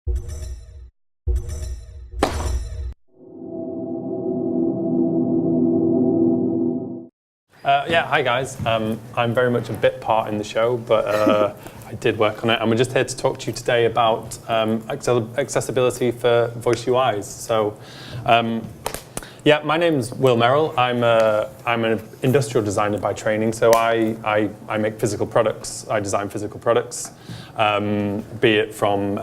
Yeah, hi guys. I'm very much a bit part in the show, but I did work on it, and we're just here to talk to you today about accessibility for voice UIs. So, yeah, my name's Will Merrill. I'm an industrial designer by training, so I make physical products. I design physical products, be it from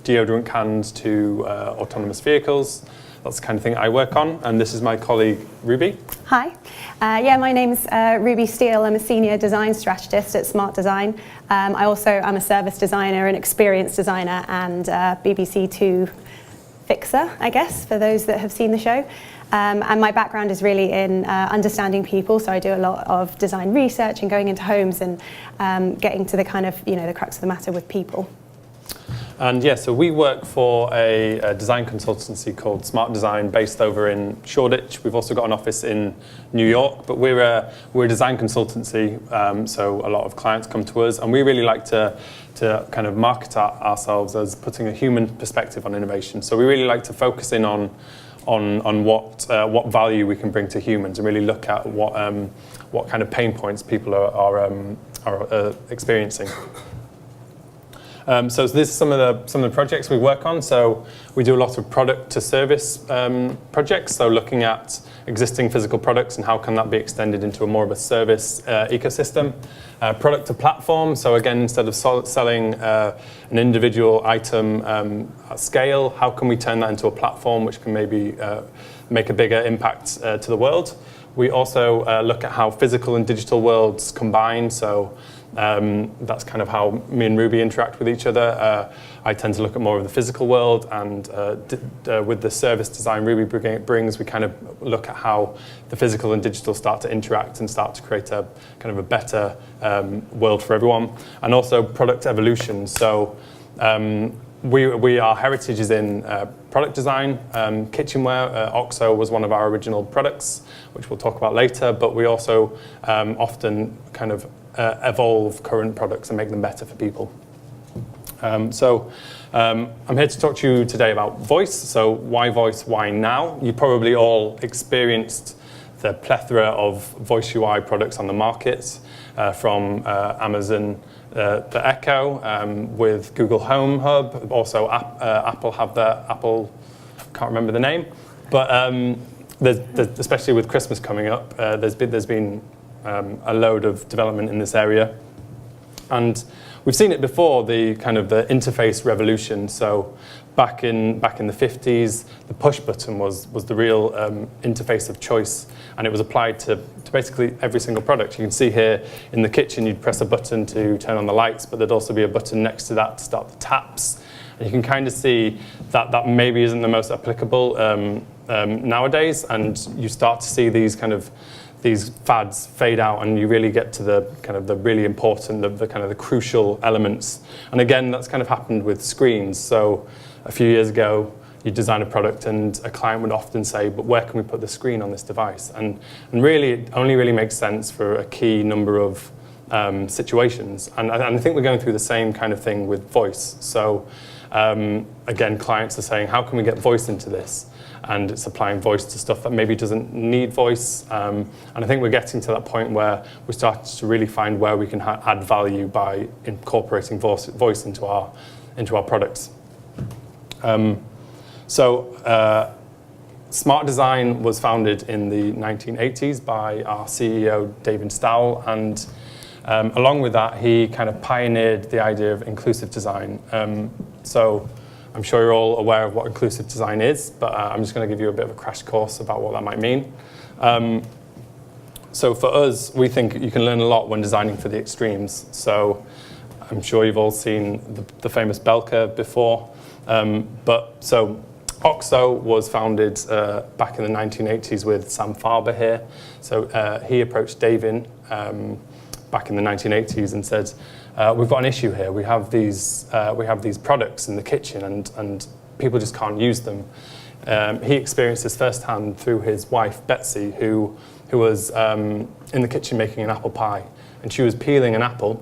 deodorant cans to autonomous vehicles. That's the kind of thing I work on, and this is my colleague Ruby. Hi. Yeah, my name's Ruby Steele. I'm a senior design strategist at Smart Design. I also am a service designer, an experience designer, and BBC Two fixer, I guess, for those that have seen the show. And my background is really in understanding people, so I do a lot of design research and going into homes and getting to the kind of, the crux of the matter with people. And yeah, so we work for a design consultancy called Smart Design, based over in Shoreditch. We've also got an office in New York, but we're a design consultancy, so a lot of clients come to us, and we really like to kind of market ourselves as putting a human perspective on innovation. So we really like to focus in on what value we can bring to humans, and really look at what kind of pain points people are experiencing. So this is some of the projects we work on. So we do a lot of product to service projects. So looking at existing physical products and how can that be extended into more of a service ecosystem. Product to platform. So again, instead of selling an individual item at scale, how can we turn that into a platform which can maybe make a bigger impact to the world? We also look at how physical and digital worlds combine. So that's kind of how me and Ruby interact with each other. I tend to look at more of the physical world, and with the service design Ruby brings, we kind of look at how the physical and digital start to interact and start to create a kind of a better world for everyone. And also product evolution. So our heritage is in product design, kitchenware. OXO was one of our original products, which we'll talk about later, but we also often kind of evolve current products and make them better for people. I'm here to talk to you today about voice. So why voice, why now? You probably all experienced the plethora of voice UI products on the market, from Amazon, the Echo, with Google Home Hub. Also Apple have Apple, can't remember the name, but there's, especially with Christmas coming up, there's been a load of development in this area, and we've seen it before, the kind of the interface revolution. So back in the 50s, the push button was the real interface of choice, and it was applied to basically every single product. You can see here in the kitchen, you'd press a button to turn on the lights, but there'd also be a button next to that to start the taps. And you can kind of see that maybe isn't the most applicable nowadays, and you start to see these fads fade out, and you really get to the kind of the really important, the kind of the crucial elements. And again, that's kind of happened with screens. So a few years ago, you design a product, and a client would often say, "But where can we put the screen on this device?" And really, it only really makes sense for a key number of situations. And I think we're going through the same kind of thing with voice. So again, clients are saying, "How can we get voice into this?" And it's applying voice to stuff that maybe doesn't need voice. And I think we're getting to that point where we're starting to really find where we can add value by incorporating voice into our products. Smart Design was founded in the 1980s by our CEO, David Stowell, and along with that, he kind of pioneered the idea of inclusive design. I'm sure you're all aware of what inclusive design is, but I'm just going to give you a bit of a crash course about what that might mean. So for us, we think you can learn a lot when designing for the extremes. So I'm sure you've all seen the famous bell curve before. So OXO was founded back in the 1980s with Sam Farber here. So he approached David back in the 1980s and said, "We've got an issue here. We have these products in the kitchen, and people just can't use them." He experienced this firsthand through his wife Betsy, who was in the kitchen making an apple pie, and she was peeling an apple,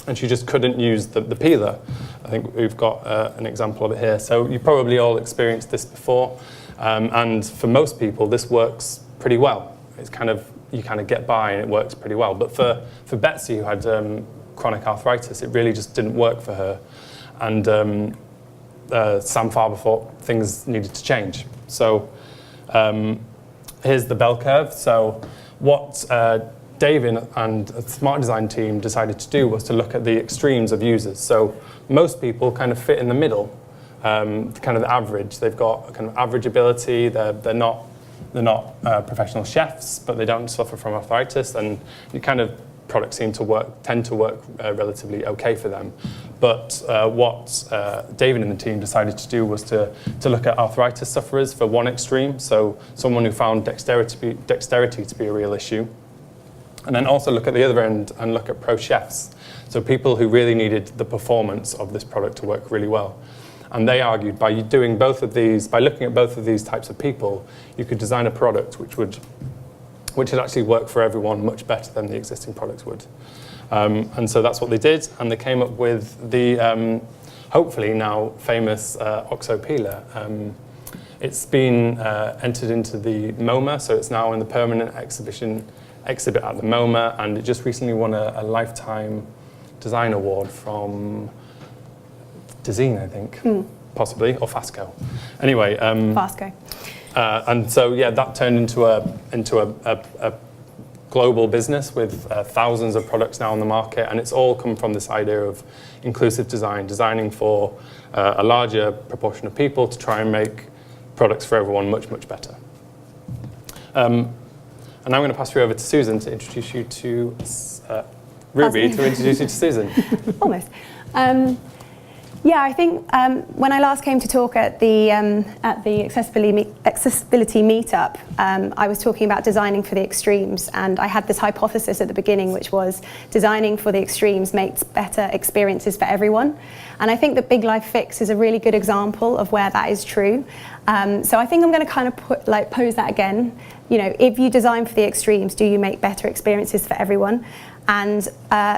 and she just couldn't use the peeler. I think we've got an example of it here. So you've probably all experienced this before, and for most people this works pretty well. It's you kind of get by and it works pretty well. But for Betsy, who had chronic arthritis, it really just didn't work for her. And Sam Farber thought things needed to change. So here's the bell curve. So what David and the Smart Design team decided to do was to look at the extremes of users. So most people kind of fit in the middle, kind of the average. They've got a kind of average ability. They're not professional chefs, but they don't suffer from arthritis, and the kind of products tend to work relatively okay for them. But what David and the team decided to do was to look at arthritis sufferers for one extreme, so someone who found dexterity to be a real issue, and then also look at the other end and look at pro chefs, so people who really needed the performance of this product to work really well. And they argued by looking at both of these types of people, you could design a product which would actually work for everyone much better than the existing products would. And so that's what they did, and they came up with the hopefully now famous OXO peeler. It's been entered into the MoMA, so it's now in the permanent exhibit at the MoMA, and it just recently won a Lifetime Design Award from Dezeen, I think, possibly, or Fasco. Anyway, Fasco. And so yeah, that turned into a global business with thousands of products now on the market, and it's all come from this idea of inclusive design, designing for a larger proportion of people to try and make products for everyone much, much better. And now I'm going to pass you over to Susan to introduce you to Ruby to introduce you to Susan. Almost. Yeah, I think when I last came to talk at the accessibility meetup, I was talking about designing for the extremes, and I had this hypothesis at the beginning, which was designing for the extremes makes better experiences for everyone. And I think that Big Life Fix is a really good example of where that is true. So I think I'm going to kind of pose that again. You know, if you design for the extremes, do you make better experiences for everyone? And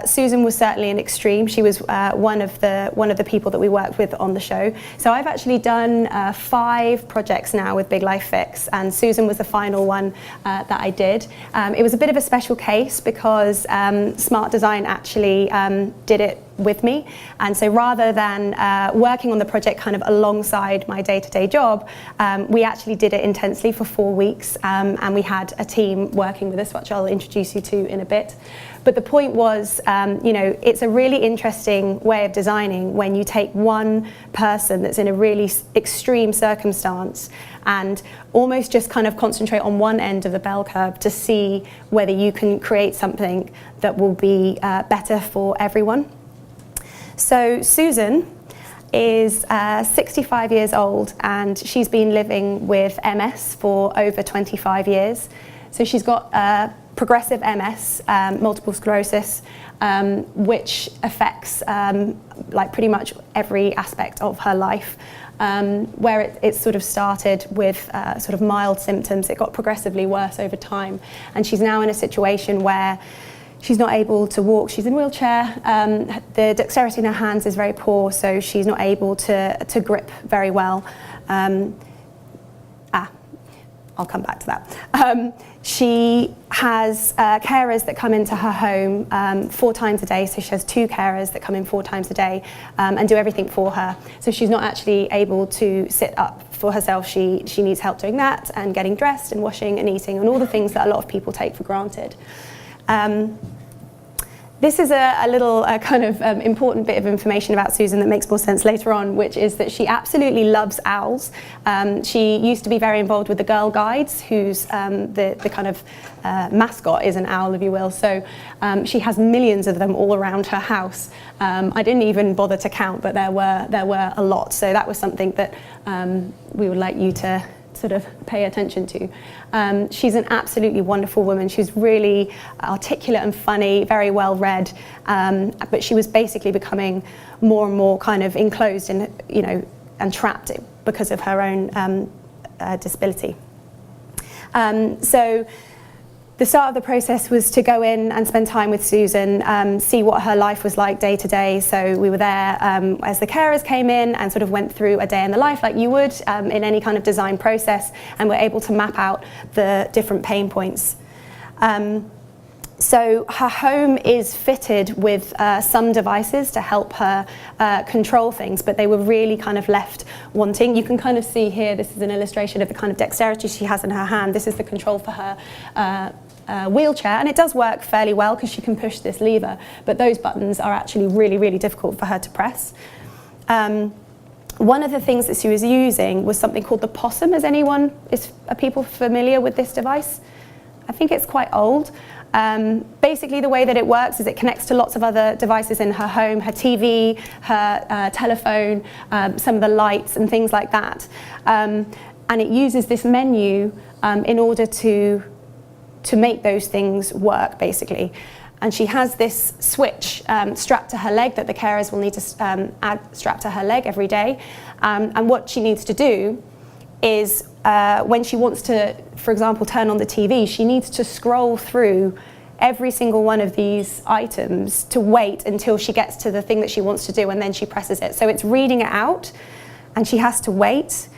Susan was certainly an extreme. She was one of the people that we worked with on the show. So I've actually done 5 projects now with Big Life Fix, and Susan was the final one that I did. It was a bit of a special case because Smart Design actually did it with me, and so rather than working on the project kind of alongside my day-to-day job, we actually did it intensely for 4 weeks, and we had a team working with us, which I'll introduce you to in a bit. But the point was, you know, it's a really interesting way of designing when you take one person that's in a really extreme circumstance and almost just kind of concentrate on one end of the bell curve to see whether you can create something that will be better for everyone. So Susan is 65 years old, and she's been living with MS for over 25 years. So she's got progressive MS, multiple sclerosis, which affects like pretty much every aspect of her life. Where it sort of started with sort of mild symptoms, it got progressively worse over time, and she's now in a situation where she's not able to walk. She's in a wheelchair. The dexterity in her hands is very poor, so she's not able to grip very well. I'll come back to that. She has carers that come into her home 4 times a day, so she has 2 carers that come in 4 times a day and do everything for her. So she's not actually able to sit up for herself. She needs help doing that and getting dressed and washing and eating and all the things that a lot of people take for granted. This is a little kind of important bit of information about Susan that makes more sense later on, which is that she absolutely loves owls. She used to be very involved with the Girl Guides, whose the kind of mascot is an owl, if you will. So she has millions of them all around her house. I didn't even bother to count, but there were a lot. So that was something that we would like you to sort of pay attention to. She's an absolutely wonderful woman. She's really articulate and funny, very well read, but she was basically becoming more and more kind of enclosed and, you know, and trapped because of her own disability. So the start of the process was to go in and spend time with Susan, see what her life was like day to day. So we were there as the carers came in and sort of went through a day in the life like you would in any kind of design process, and were able to map out the different pain points. So her home is fitted with some devices to help her control things, but they were really kind of left wanting. You can kind of see here, this is an illustration of the kind of dexterity she has in her hand. This is the control for her wheelchair, and it does work fairly well because she can push this lever, but those buttons are actually really, really difficult for her to press. One of the things that she was using was something called the possum. Are people familiar with this device? I think it's quite old. Basically, the way that it works is it connects to lots of other devices in her home, her TV, her telephone, some of the lights and things like that. And it uses this menu in order to make those things work, basically. And she has this switch strapped to her leg that the carers will need to add strapped to her leg every day. And what she needs to do is when she wants to, for example, turn on the TV, she needs to scroll through every single one of these items to wait until she gets to the thing that she wants to do, and then she presses it. So it's reading it out, and she has to wait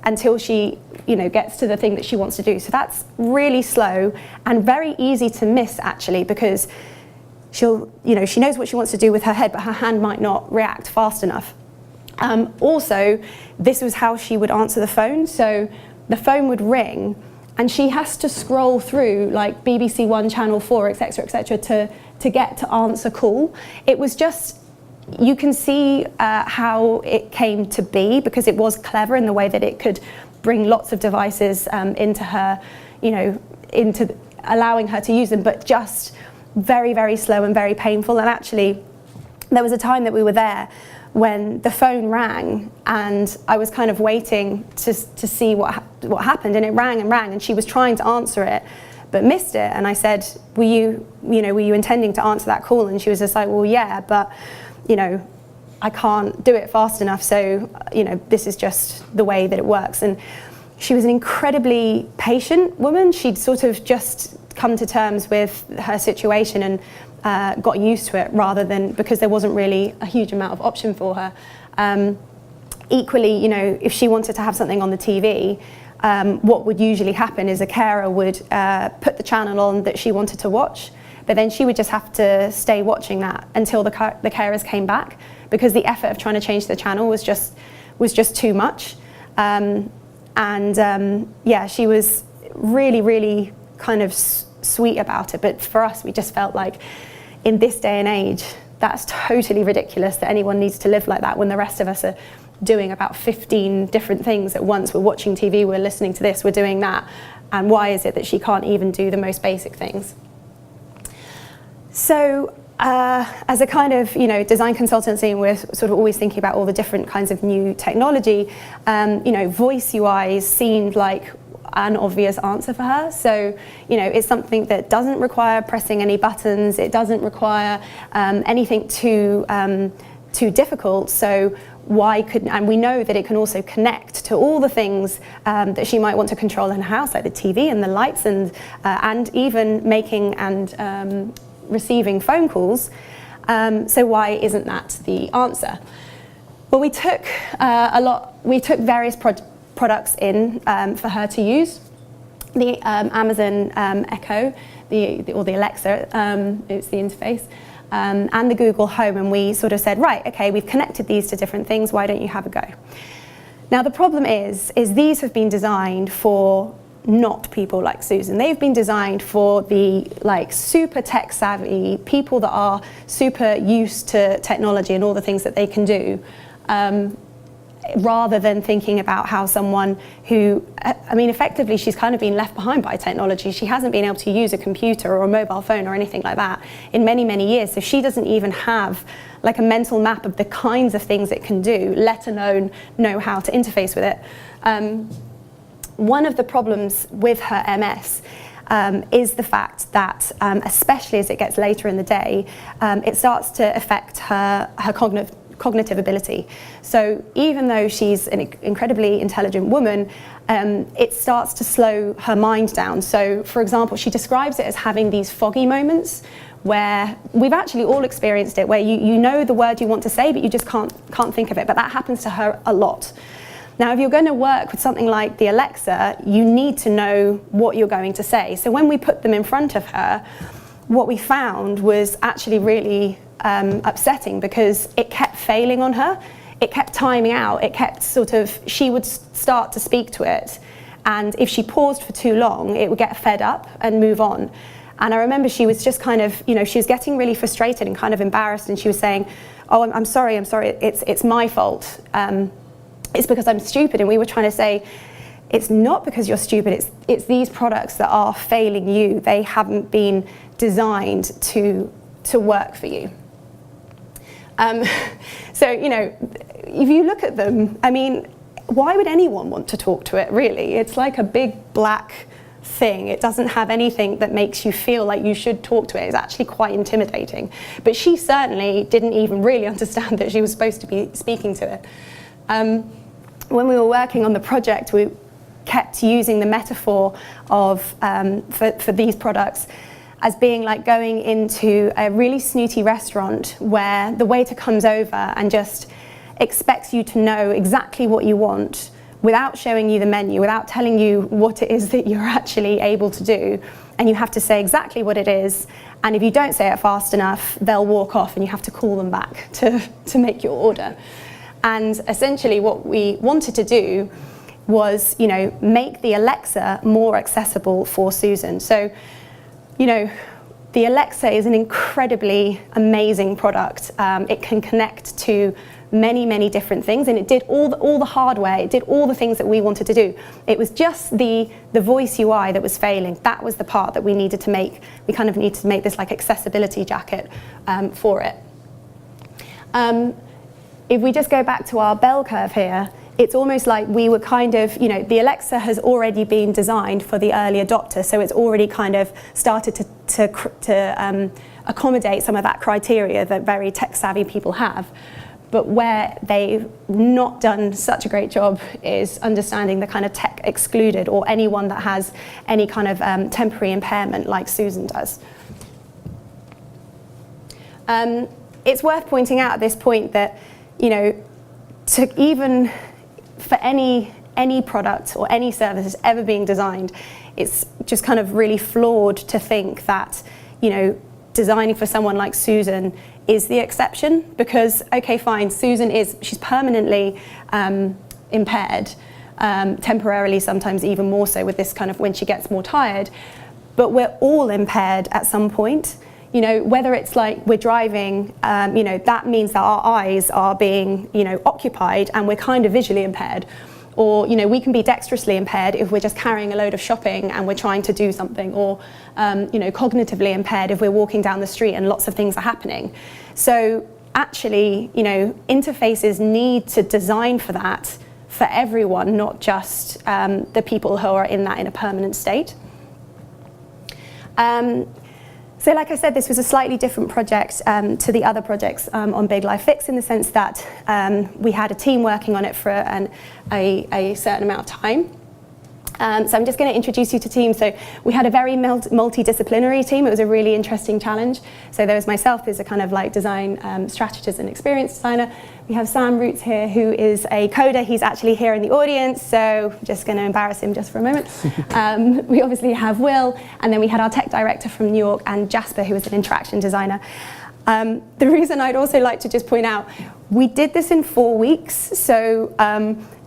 until she, gets to the thing that she wants to do. So that's really slow and very easy to miss, actually, because she knows what she wants to do with her head, but her hand might not react fast enough. Also, this was how she would answer the phone. So the phone would ring, and she has to scroll through like BBC One, Channel 4, etc., to get to answer call. It was just, you can see how it came to be, because it was clever in the way that it could bring lots of devices into her, into allowing her to use them, but just very, very slow and very painful. And actually, there was a time that we were there when the phone rang, and I was kind of waiting to see what happened, and it rang and rang, and she was trying to answer it but missed it. And I said, were you intending to answer that call? And she was just like, well, yeah, but I can't do it fast enough, so this is just the way that it works. And she was an incredibly patient woman. She'd sort of just come to terms with her situation and got used to it, rather than because there wasn't really a huge amount of option for her. Equally, if she wanted to have something on the TV, what would usually happen is a carer would put the channel on that she wanted to watch, but then she would just have to stay watching that until the carers came back, because the effort of trying to change the channel was just too much. She was really, really kind of sweet about it. But for us, we just felt like in this day and age, that's totally ridiculous that anyone needs to live like that when the rest of us are doing about 15 different things at once. We're watching TV, we're listening to this, we're doing that. And why is it that she can't even do the most basic things? So as a kind of design consultancy, and we're sort of always thinking about all the different kinds of new technology, voice UIs seemed like an obvious answer for her. So it's something that doesn't require pressing any buttons, it doesn't require anything too difficult. So and we know that it can also connect to all the things that she might want to control in her house, like the TV and the lights, and even making and receiving phone calls. So why isn't that the answer? Well, we took various products in for her to use. The Amazon Echo, or the Alexa, it's the interface, and the Google Home, and we sort of said, right, okay, we've connected these to different things, why don't you have a go? Now the problem is these have been designed for not people like Susan. They've been designed for the super tech savvy people that are super used to technology and all the things that they can do, rather than thinking about how someone who, effectively she's kind of been left behind by technology. She hasn't been able to use a computer or a mobile phone or anything like that in many, many years. So she doesn't even have like a mental map of the kinds of things it can do, let alone know how to interface with it. One of the problems with her MS is the fact that, especially as it gets later in the day, it starts to affect her cognitive ability. So even though she's an incredibly intelligent woman, it starts to slow her mind down. So for example, she describes it as having these foggy moments where we've actually all experienced it, where you know the word you want to say, but you just can't think of it. But that happens to her a lot. Now, if you're going to work with something like the Alexa, you need to know what you're going to say. So when we put them in front of her, what we found was actually really upsetting, because it kept failing on her. It kept timing out. It kept she would start to speak to it, and if she paused for too long, it would get fed up and move on. And I remember she was just kind of, she was getting really frustrated and kind of embarrassed, and she was saying, oh, I'm sorry, it's my fault. It's because I'm stupid. And we were trying to say, it's not because you're stupid, it's these products that are failing you. They haven't been designed to work for you. So, if you look at them, I mean, why would anyone want to talk to it, really? It's like a big black thing. It doesn't have anything that makes you feel like you should talk to it. It's actually quite intimidating. But she certainly didn't even really understand that she was supposed to be speaking to it. When we were working on the project, we kept using the metaphor of, for these products, as being like going into a really snooty restaurant where the waiter comes over and just expects you to know exactly what you want without showing you the menu, without telling you what it is that you're actually able to do. And you have to say exactly what it is. And if you don't say it fast enough, they'll walk off and you have to call them back to make your order. And essentially what we wanted to do was, make the Alexa more accessible for Susan. So, the Alexa is an incredibly amazing product. It can connect to many, many different things, and it did all the hardware. It did all the things that we wanted to do. It was just the voice UI that was failing. That was the part that we needed to make. We kind of needed to make this like accessibility jacket for it. If we just go back to our bell curve here, it's almost like we were kind of, the Alexa has already been designed for the early adopter, so it's already kind of started to accommodate some of that criteria that very tech-savvy people have. But where they've not done such a great job is understanding the kind of tech excluded, or anyone that has any kind of temporary impairment like Susan does. It's worth pointing out at this point that, to even for any product or any service that's ever being designed, it's just kind of really flawed to think that, designing for someone like Susan is the exception, because, okay, fine, she's permanently impaired, temporarily, sometimes even more so with this kind of when she gets more tired, but we're all impaired at some point. Whether it's like we're driving, that means that our eyes are being, occupied and we're kind of visually impaired. Or, we can be dexterously impaired if we're just carrying a load of shopping and we're trying to do something. Or, cognitively impaired if we're walking down the street and lots of things are happening. So actually, interfaces need to design for that for everyone, not just the people who are in a permanent state. So like I said, this was a slightly different project to the other projects on Big Life Fix, in the sense that we had a team working on it for a certain amount of time. So I'm just going to introduce you to teams. So we had a very multidisciplinary team. It was a really interesting challenge. So there was myself, who's a kind of like design strategist and experienced designer. We have Sam Roots here, who is a coder. He's actually here in the audience, so I'm just going to embarrass him just for a moment. We obviously have Will, and then we had our tech director from New York, and Jasper, who is an interaction designer. The reason I'd also like to just point out, we did this in 4 weeks, so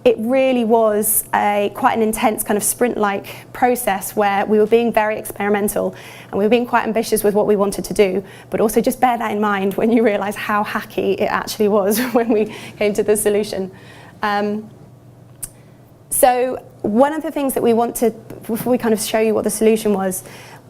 it really was quite an intense kind of sprint-like process where we were being very experimental and we were being quite ambitious with what we wanted to do, but also just bear that in mind when you realise how hacky it actually was when we came to the solution. So one of the things that we wanted, before we kind of show you what the solution was,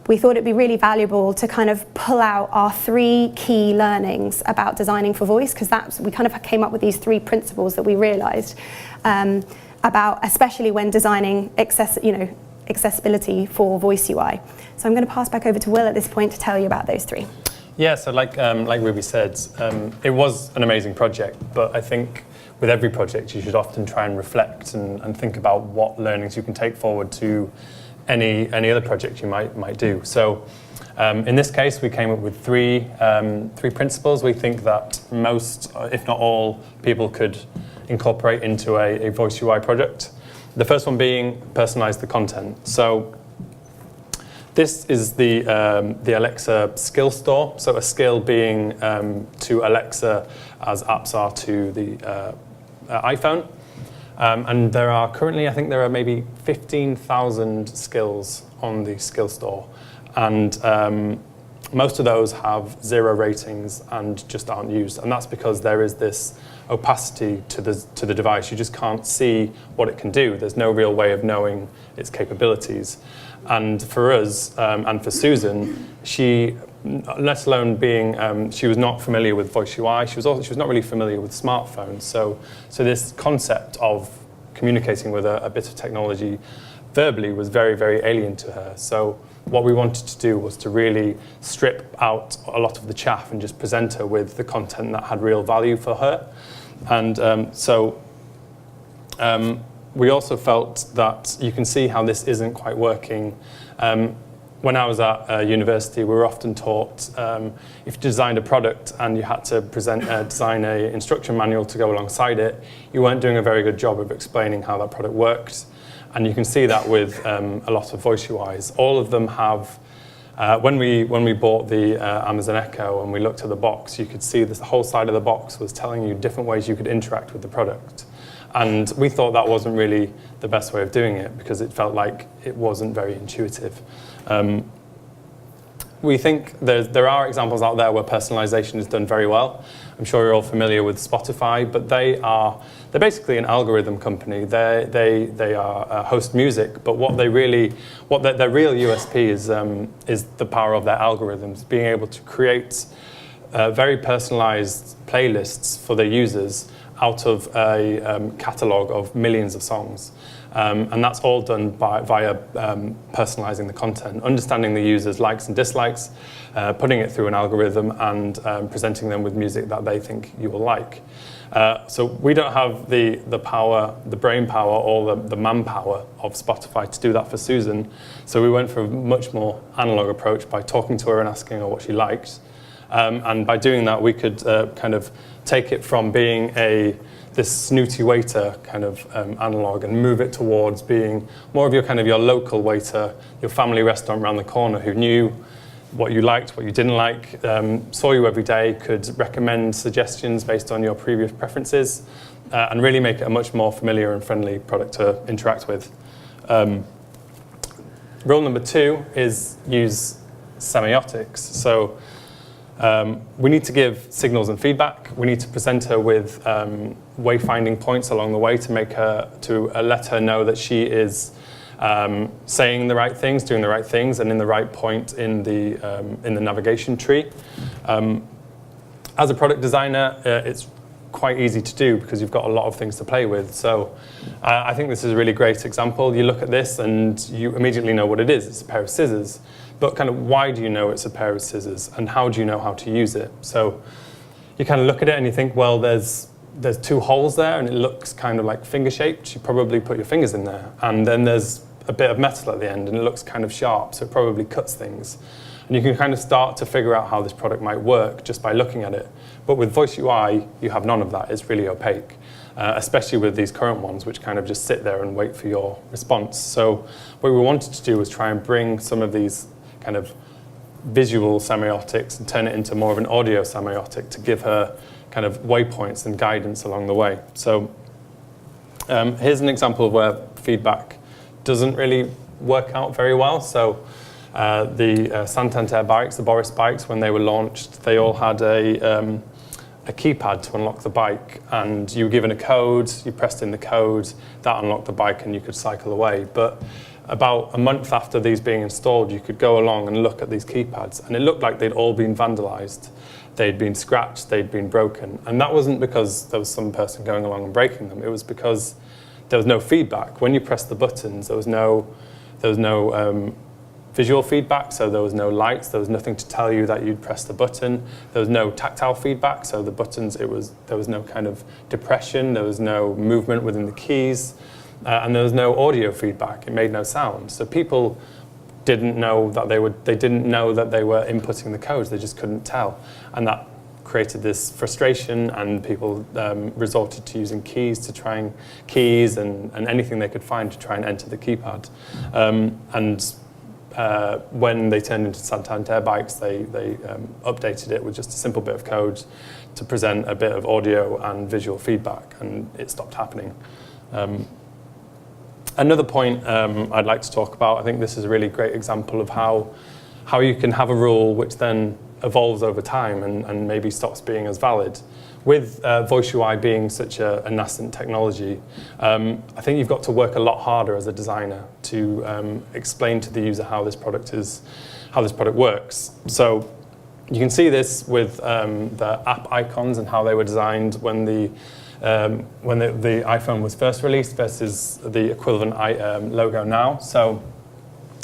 we thought it'd be really valuable to kind of pull out our 3 key learnings about designing for voice, because we kind of came up with these 3 principles that we realised about, especially when designing accessibility for voice UI. So I'm going to pass back over to Will at this point to tell you about those 3. Yeah, so like Ruby said, it was an amazing project, but I think with every project you should often try and reflect and think about what learnings you can take forward to any other project you might do. So in this case, we came up with three principles we think that most, if not all, people could incorporate into a Voice UI project. The first one being personalize the content. So this is the Alexa skill store. So a skill being to Alexa as apps are to the iPhone. And there are currently, I think there are maybe 15,000 skills on the skill store. And most of those have 0 ratings and just aren't used. And that's because there is this opacity to the device. You just can't see what it can do. There's no real way of knowing its capabilities. And for us, and for Susan, she, let alone being, she was not familiar with Voice UI, she was not really familiar with smartphones. So this concept of communicating with a bit of technology verbally was very, very alien to her. So what we wanted to do was to really strip out a lot of the chaff and just present her with the content that had real value for her. And we also felt that you can see how this isn't quite working. When I was at university, we were often taught if you designed a product and you had to design an instruction manual to go alongside it, you weren't doing a very good job of explaining how that product worked. And you can see that with a lot of Voice UIs. All of them have, when we bought the Amazon Echo and we looked at the box, you could see this, the whole side of the box was telling you different ways you could interact with the product. And we thought that wasn't really the best way of doing it because it felt like it wasn't very intuitive. We think there are examples out there where personalization is done very well. I'm sure you're all familiar with Spotify, but they're basically an algorithm company. They are host music, but what their real USP is the power of their algorithms, being able to create very personalized playlists for their users out of a catalog of millions of songs. And that's all done via personalizing the content, understanding the user's likes and dislikes, putting it through an algorithm and presenting them with music that they think you will like. So we don't have the power, the brain power, or the manpower of Spotify to do that for Susan. So we went for a much more analog approach by talking to her and asking her what she liked. And by doing that, we could kind of take it from being this snooty waiter kind of analog and move it towards being more of your local waiter, your family restaurant around the corner who knew what you liked, what you didn't like, saw you every day, could recommend suggestions based on your previous preferences, and really make it a much more familiar and friendly product to interact with. Rule number 2 is use semiotics. So we need to give signals and feedback. We need to present her with wayfinding points along the way to let her know that she is saying the right things, doing the right things, and in the right point in the navigation tree. As a product designer, it's quite easy to do because you've got a lot of things to play with. So I think this is a really great example. You look at this and you immediately know what it is. It's a pair of scissors. But kind of why do you know it's a pair of scissors and how do you know how to use it? So you kind of look at it and you think, well, there's 2 holes there and it looks kind of like finger-shaped. You probably put your fingers in there. And then there's a bit of metal at the end and it looks kind of sharp, so it probably cuts things. And you can kind of start to figure out how this product might work just by looking at it. But with Voice UI, you have none of that. It's really opaque, especially with these current ones, which kind of just sit there and wait for your response. So what we wanted to do was try and bring some of these kind of visual semiotics and turn it into more of an audio semiotic to give her kind of waypoints and guidance along the way. So here's an example of where feedback doesn't really work out very well. So the Santander bikes, the Boris bikes, when they were launched, they all had a keypad to unlock the bike, and you were given a code, you pressed in the code, that unlocked the bike and you could cycle away. But about a month after these being installed, you could go along and look at these keypads, and it looked like they'd all been vandalized. They'd been scratched, they'd been broken. And that wasn't because there was some person going along and breaking them. It was because there was no feedback. When you pressed the buttons, there was no visual feedback, so there was no lights, there was nothing to tell you that you'd press the button. There was no tactile feedback, so the buttons, there was no kind of depression, there was no movement within the keys, and there was no audio feedback. It made no sound. So people didn't know that they were inputting the codes, they just couldn't tell. And that created this frustration, and people resorted to using keys and anything they could find to try and enter the keypad. When they turned into Santander bikes, they updated it with just a simple bit of code to present a bit of audio and visual feedback, and it stopped happening. Another point I'd like to talk about, I think this is a really great example of how you can have a rule which then evolves over time and maybe stops being as valid. With voice UI being such a nascent technology, I think you've got to work a lot harder as a designer to explain to the user how this product works. So you can see this with the app icons and how they were designed when the iPhone was first released versus the equivalent logo now. So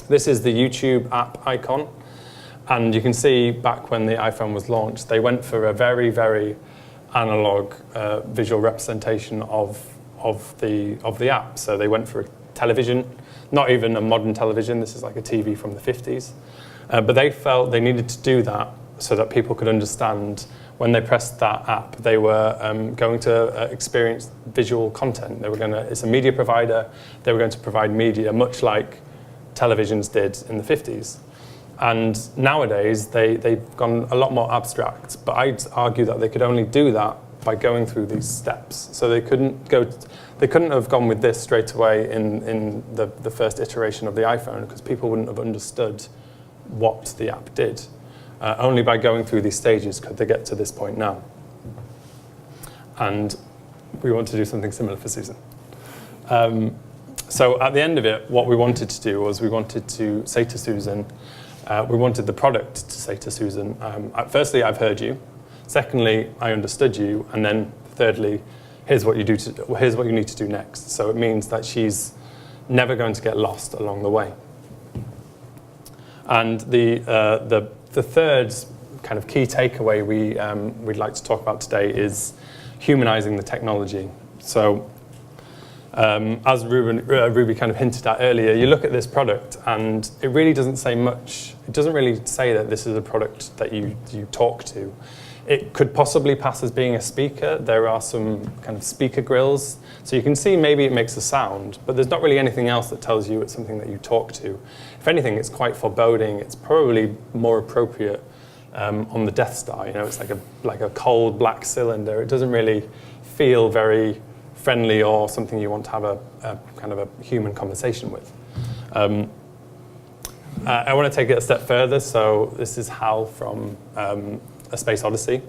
this is the YouTube app icon, and you can see back when the iPhone was launched, they went for a very, very analog visual representation of the app. So they went for a television, not even a modern television. This is like a TV from the 50s. But they felt they needed to do that so that people could understand when they pressed that app, they were going to experience visual content. It's a media provider. They were going to provide media, much like televisions did in the 50s. And nowadays, they've gone a lot more abstract, but I'd argue that they could only do that by going through these steps. So they couldn't have gone with this straight away in the first iteration of the iPhone, because people wouldn't have understood what the app did. Only by going through these stages could they get to this point now. And we want to do something similar for Susan. So at the end of it, what we wanted to do was we wanted to say to Susan, we wanted the product to say to Susan, firstly, I've heard you. Secondly, I understood you. And then thirdly, here's what you need to do next. So it means that she's never going to get lost along the way. And the third kind of key takeaway we'd like to talk about today is humanizing the technology. So as Ruby kind of hinted at earlier, you look at this product and it really doesn't say much. It doesn't really say that this is a product that you talk to. It could possibly pass as being a speaker. There are some kind of speaker grills. So you can see maybe it makes a sound, but there's not really anything else that tells you it's something that you talk to. If anything, it's quite foreboding. It's probably more appropriate on the Death Star. You know, it's like a cold black cylinder. It doesn't really feel very friendly or something you want to have a kind of a human conversation with. I want to take it a step further. So this is Hal from A Space Odyssey.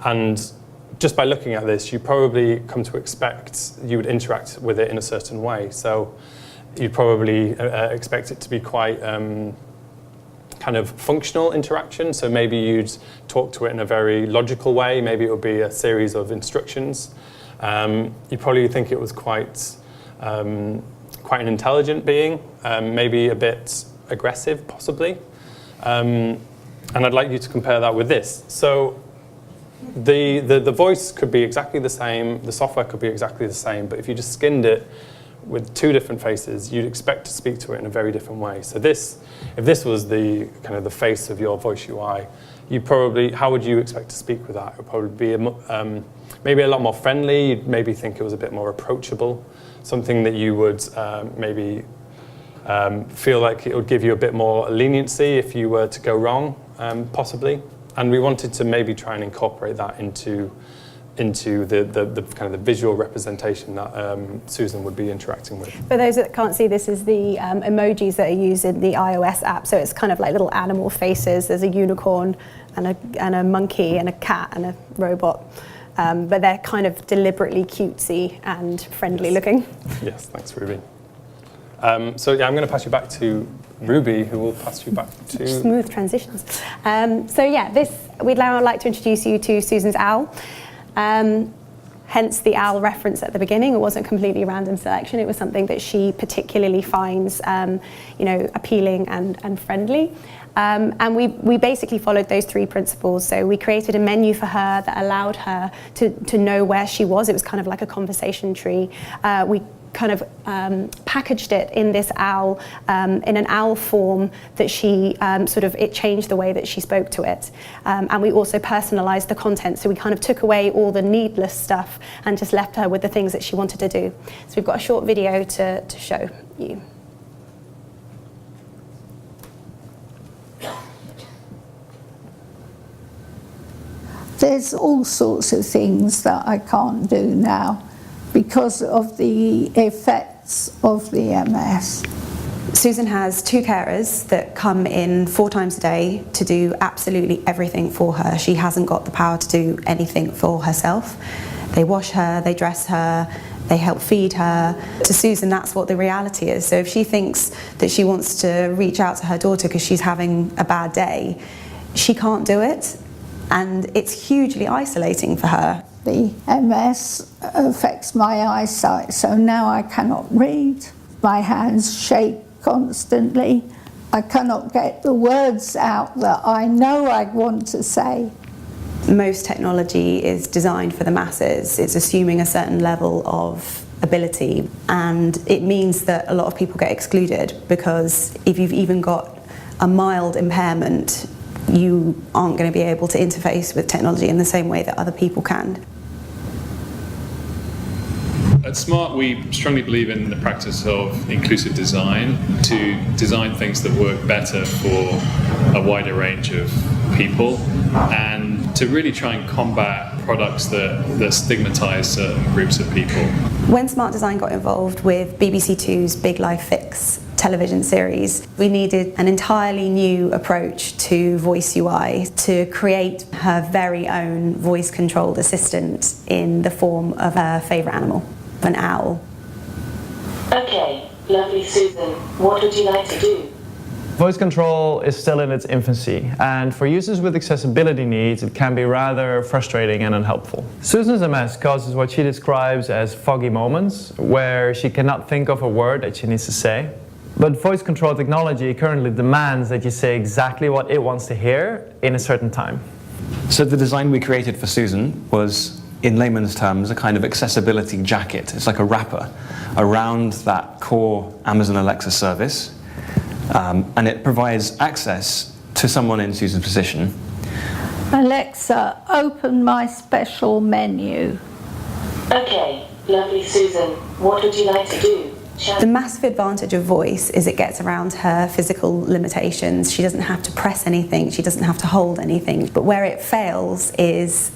And just by looking at this, you probably come to expect you would interact with it in a certain way. So you'd probably expect it to be quite kind of functional interaction. So maybe you'd talk to it in a very logical way. Maybe it would be a series of instructions. You probably think it was quite an intelligent being, maybe a bit aggressive, possibly. And I'd like you to compare that with this. So the voice could be exactly the same, the software could be exactly the same, but if you just skinned it with two different faces, you'd expect to speak to it in a very different way. So if this was the kind of the face of your voice UI, how would you expect to speak with that? It would probably be maybe a lot more friendly. You'd maybe think it was a bit more approachable, something that you would maybe feel like it would give you a bit more leniency if you were to go wrong, possibly. And we wanted to maybe try and incorporate that into the kind of the visual representation that Susan would be interacting with. For those that can't see, this is the emojis that are used in the iOS app. So it's kind of like little animal faces. There's a unicorn and a monkey and a cat and a robot. But they're kind of deliberately cutesy and friendly looking. Yes, thanks, Ruby. So yeah, I'm going to pass you back to Ruby, who will pass you back to... Smooth transitions. So yeah, we'd now like to introduce you to Susan's owl. Hence the owl reference at the beginning. It wasn't completely random selection. It was something that she particularly finds, appealing and friendly. And we basically followed those 3 principles. So we created a menu for her that allowed her to know where she was. It was kind of like a conversation tree. We kind of packaged it in this owl, in an owl form that she it changed the way that she spoke to it. And we also personalised the content, so we kind of took away all the needless stuff and just left her with the things that she wanted to do. So we've got a short video to show you. There's all sorts of things that I can't do now because of the effects of the MS. Susan has 2 carers that come in 4 times a day to do absolutely everything for her. She hasn't got the power to do anything for herself. They wash her, they dress her, they help feed her. To Susan, that's what the reality is. So if she thinks that she wants to reach out to her daughter because she's having a bad day, she can't do it. And it's hugely isolating for her. The MS affects my eyesight, so now I cannot read. My hands shake constantly. I cannot get the words out that I know I want to say. Most technology is designed for the masses. It's assuming a certain level of ability, and it means that a lot of people get excluded because if you've even got a mild impairment, you aren't going to be able to interface with technology in the same way that other people can. At Smart, we strongly believe in the practice of inclusive design, to design things that work better for a wider range of people, and to really try and combat products that stigmatise certain groups of people. When Smart Design got involved with BBC Two's Big Life Fix television series, we needed an entirely new approach to voice UI to create her very own voice-controlled assistant in the form of her favourite animal, an owl. Okay, lovely Susan, what would you like to do? Voice control is still in its infancy, and for users with accessibility needs, it can be rather frustrating and unhelpful. Susan's MS causes what she describes as foggy moments, where she cannot think of a word that she needs to say. But voice control technology currently demands that you say exactly what it wants to hear in a certain time. So the design we created for Susan was, in layman's terms, a kind of accessibility jacket. It's like a wrapper around that core Amazon Alexa service, and it provides access to someone in Susan's position. Alexa, open my special menu. Okay, lovely Susan, what would you like to do? The massive advantage of voice is it gets around her physical limitations. She doesn't have to press anything, she doesn't have to hold anything. But where it fails is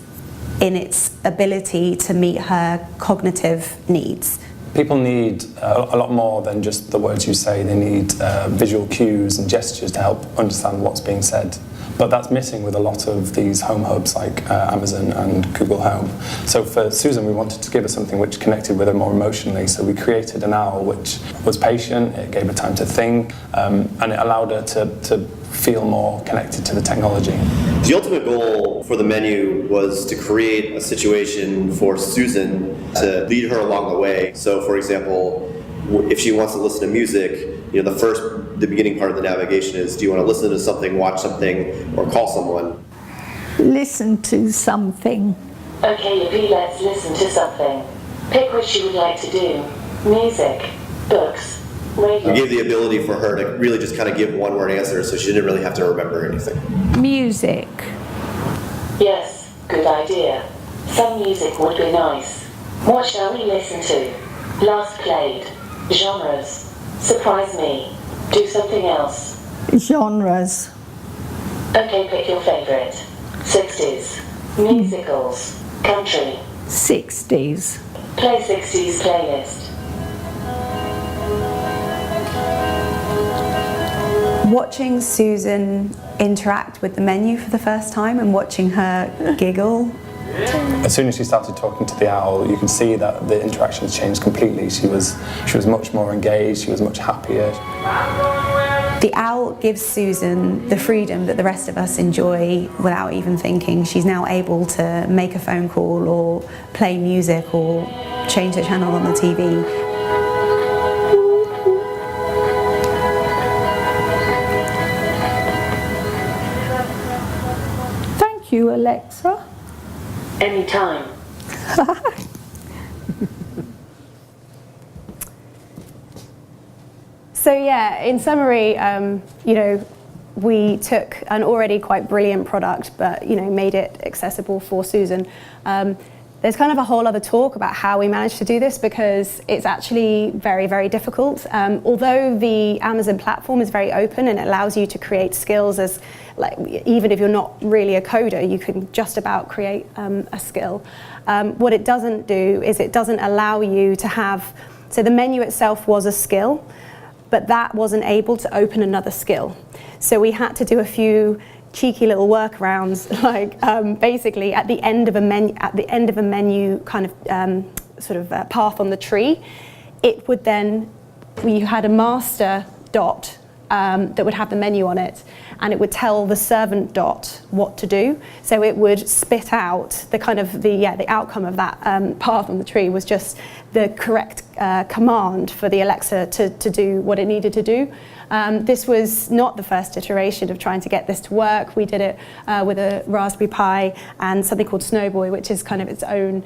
in its ability to meet her cognitive needs. People need a lot more than just the words you say. They need visual cues and gestures to help understand what's being said. But that's missing with a lot of these home hubs like Amazon and Google Home. So for Susan, we wanted to give her something which connected with her more emotionally. So we created an owl which was patient, it gave her time to think, and it allowed her to feel more connected to the technology. The ultimate goal for the menu was to create a situation for Susan to lead her along the way. So for example, if she wants to listen to music, the beginning part of the navigation is, do you want to listen to something, watch something, or call someone? Listen to something. Okay, Libby, let's listen to something. Pick what you would like to do. Music, books, radio. We gave the ability for her to really just kind of give one-word answers, so she didn't really have to remember anything. Music. Yes, good idea. Some music would be nice. What shall we listen to? Last played. Genres. Surprise me. Do something else. Genres. Okay, pick your favorite. 60s. Musicals. Country. 60s. Play 60s playlist. Watching Susan interact with the menu for the first time and watching her giggle. As soon as she started talking to the owl, you could see that the interactions changed completely. She was much more engaged, she was much happier. The owl gives Susan the freedom that the rest of us enjoy without even thinking. She's now able to make a phone call or play music or change the channel on the TV. Thank you, Alexa. Anytime. So yeah, in summary, you know, we took an already quite brilliant product, but you know, made it accessible for Susan. There's kind of a whole other talk about how we managed to do this because it's actually very, very difficult. Although the Amazon platform is very open and it allows you to create skills as, like, even if you're not really a coder, you can just about create a skill. What it doesn't do is it doesn't allow you to have, so the menu itself was a skill, but that wasn't able to open another skill. So we had to do a few cheeky little workarounds, like basically at the end of a menu, kind of sort of path on the tree, it would then, we had a master dot that would have the menu on it, and it would tell the servant dot what to do. So it would spit out the kind of the outcome of that path on the tree was just the correct command for the Alexa to do what it needed to do. This was not the first iteration of trying to get this to work. We did it with a Raspberry Pi and something called Snowboy, which is kind of its own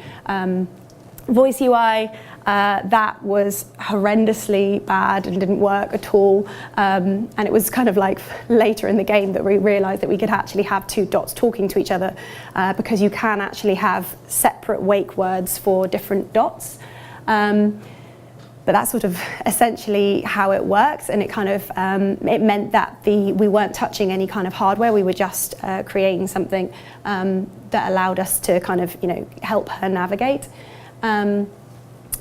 voice UI. That was horrendously bad and didn't work at all. And it was kind of like later in the game that we realized that we could actually have two dots talking to each other because you can actually have separate wake words for different dots. But that's sort of essentially how it works, and it kind of it meant that we weren't touching any kind of hardware. We were just creating something that allowed us to kind of, you know, help her navigate.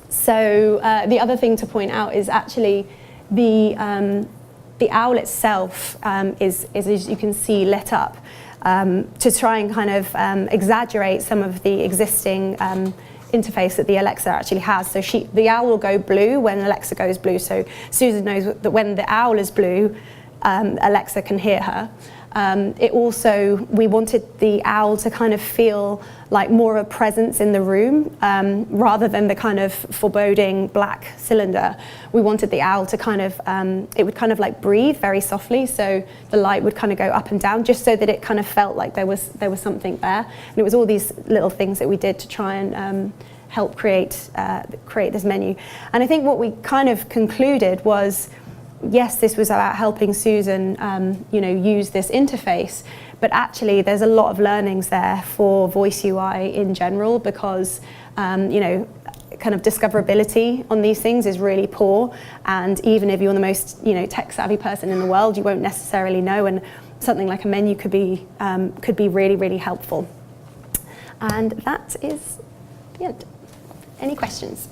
So the other thing to point out is actually the owl itself is, as you can see, lit up to try and kind of exaggerate some of the existing interface that the Alexa actually has. So the owl will go blue when Alexa goes blue. So Susan knows that when the owl is blue, Alexa can hear her. We wanted the owl to kind of feel like more of a presence in the room rather than the kind of foreboding black cylinder. We wanted the owl to kind of, it would kind of like breathe very softly, so the light would kind of go up and down just so that it kind of felt like there was something there. And it was all these little things that we did to try and help create this menu. And I think what we kind of concluded was, yes, this was about helping Susan, you know, use this interface, but actually there's a lot of learnings there for voice UI in general because, you know, kind of discoverability on these things is really poor, and even if you're the most, you know, tech-savvy person in the world, you won't necessarily know, and something like a menu could be really, really helpful. And that is the end. Any questions?